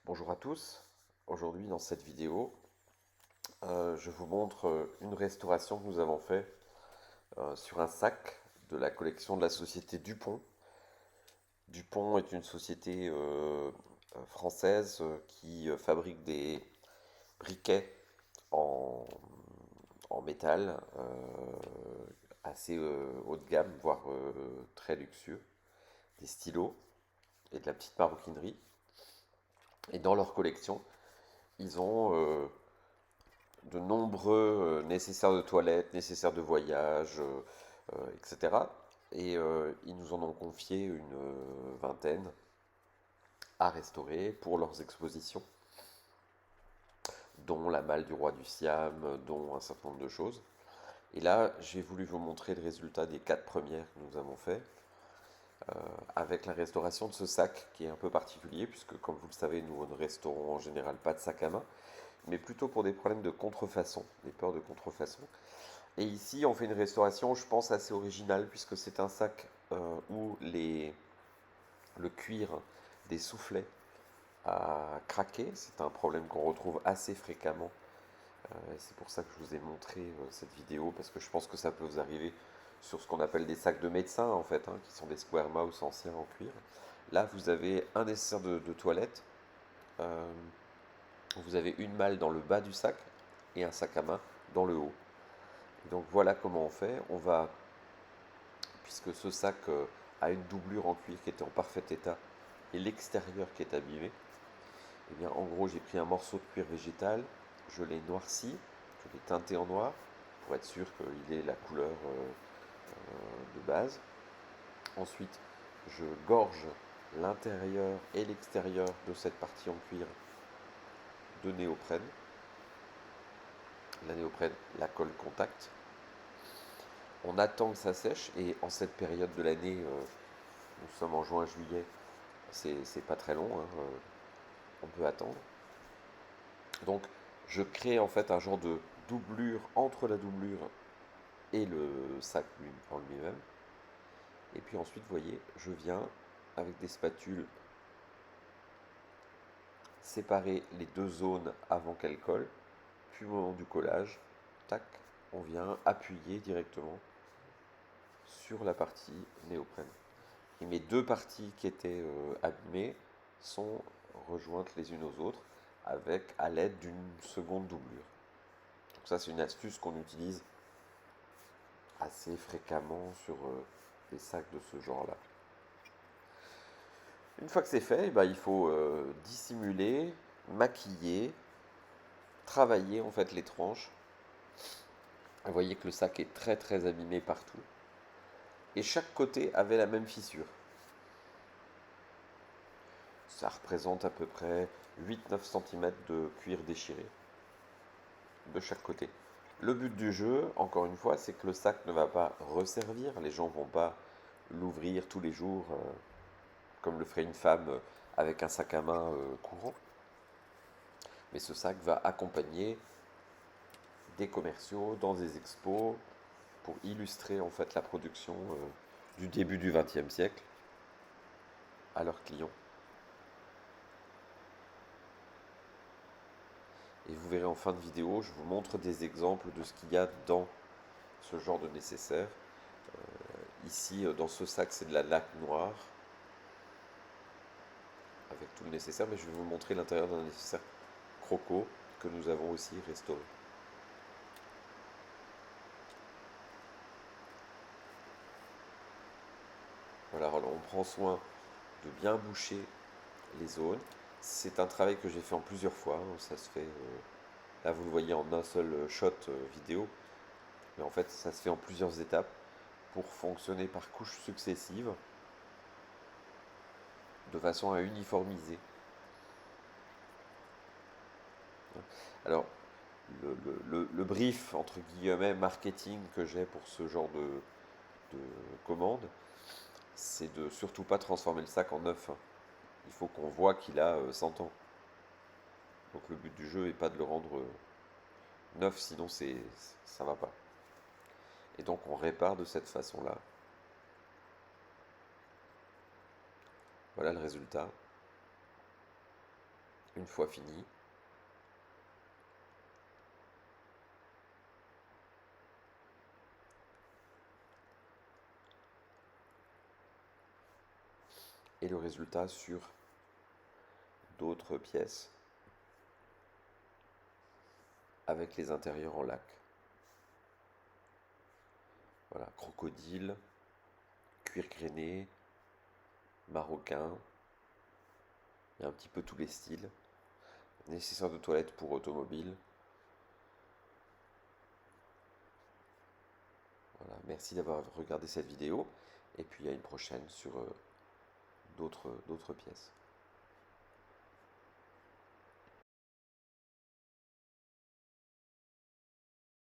Bonjour à tous, aujourd'hui dans cette vidéo, je vous montre une restauration que nous avons fait sur un sac de la collection de la société Dupont. Dupont est une société française qui fabrique des briquets en, en métal assez haut de gamme, voire très luxueux, des stylos et de la petite maroquinerie. Et dans leur collection, ils ont de nombreux nécessaires de toilette, nécessaires de voyage, etc. Et ils nous en ont confié une vingtaine à restaurer pour leurs expositions, dont la malle du roi du Siam, dont un certain nombre de choses. Et là, j'ai voulu vous montrer le résultat des 4 premières que nous avons fait, avec la restauration de ce sac qui est un peu particulier, puisque comme vous le savez, nous ne restaurons en général pas de sac à main, mais plutôt pour des problèmes de contrefaçon, des peurs de contrefaçon. Et ici, on fait une restauration, je pense, assez originale, puisque c'est un sac où le cuir des soufflets a craqué. C'est un problème qu'on retrouve assez fréquemment. Et c'est pour ça que je vous ai montré cette vidéo, parce que je pense que ça peut vous arriver sur ce qu'on appelle des sacs de médecin, en fait, qui sont des square mouse anciens en cuir. Là, vous avez un nécessaire de toilette. euh, vous avez une malle dans le bas du sac et un sac à main dans le haut. Donc voilà comment on fait. On va, puisque ce sac a une doublure en cuir qui était en parfait état et l'extérieur qui est abîmé, et bien en gros j'ai pris un morceau de cuir végétal, je l'ai noirci, je l'ai teinté en noir pour être sûr qu'il ait la couleur de base. Ensuite, je gorge l'intérieur et l'extérieur de cette partie en cuir de néoprène. La néoprène, la colle contact. On attend que ça sèche et en cette période de l'année, nous sommes en juin-juillet, c'est pas très long, on peut attendre. Donc je crée en fait un genre de doublure entre la doublure et le sac en lui-même. Et puis ensuite, vous voyez, je viens avec des spatules séparer les deux zones avant qu'elles collent. Puis au moment du collage, tac, on vient appuyer directement sur la partie néoprène. Et mes deux parties qui étaient abîmées sont rejointes les unes aux autres avec à l'aide d'une seconde doublure. Donc ça c'est une astuce qu'on utilise assez fréquemment sur des sacs de ce genre-là. Une fois que c'est fait, il faut dissimuler, maquiller, travailler en fait les tranches. Vous voyez que le sac est très très abîmé partout. Et chaque côté avait la même fissure. Ça représente à peu près 8-9 cm de cuir déchiré de chaque côté. Le but du jeu, encore une fois, c'est que le sac ne va pas resservir. Les gens ne vont pas l'ouvrir tous les jours comme le ferait une femme avec un sac à main courant. Mais ce sac va accompagner des commerciaux dans des expos pour illustrer en fait la production du début du XXe siècle à leurs clients. Et vous verrez en fin de vidéo, je vous montre des exemples de ce qu'il y a dans ce genre de nécessaire. Ici, dans ce sac, c'est de la laque noire avec tout le nécessaire, mais je vais vous montrer l'intérieur d'un nécessaire croco que nous avons aussi restauré. Voilà, alors on prend soin de bien boucher les zones. C'est un travail que j'ai fait en plusieurs fois. Ça se fait, là vous le voyez en un seul shot vidéo, mais en fait ça se fait en plusieurs étapes pour fonctionner par couches successives de façon à uniformiser. Alors le brief entre guillemets marketing que j'ai pour ce genre de commande, c'est de surtout pas transformer le sac en neuf. Il faut qu'on voit qu'il a 100 ans. Donc le but du jeu n'est pas de le rendre neuf, sinon ça va pas. Et donc on répare de cette façon-là. Voilà le résultat. Une fois fini, et le résultat sur d'autres pièces avec les intérieurs en lac. Voilà, crocodile, cuir grainé, marocain, il y a un petit peu tous les styles. Nécessaire de toilette pour automobile. Voilà, merci d'avoir regardé cette vidéo et puis à une prochaine sur d'autres pièces.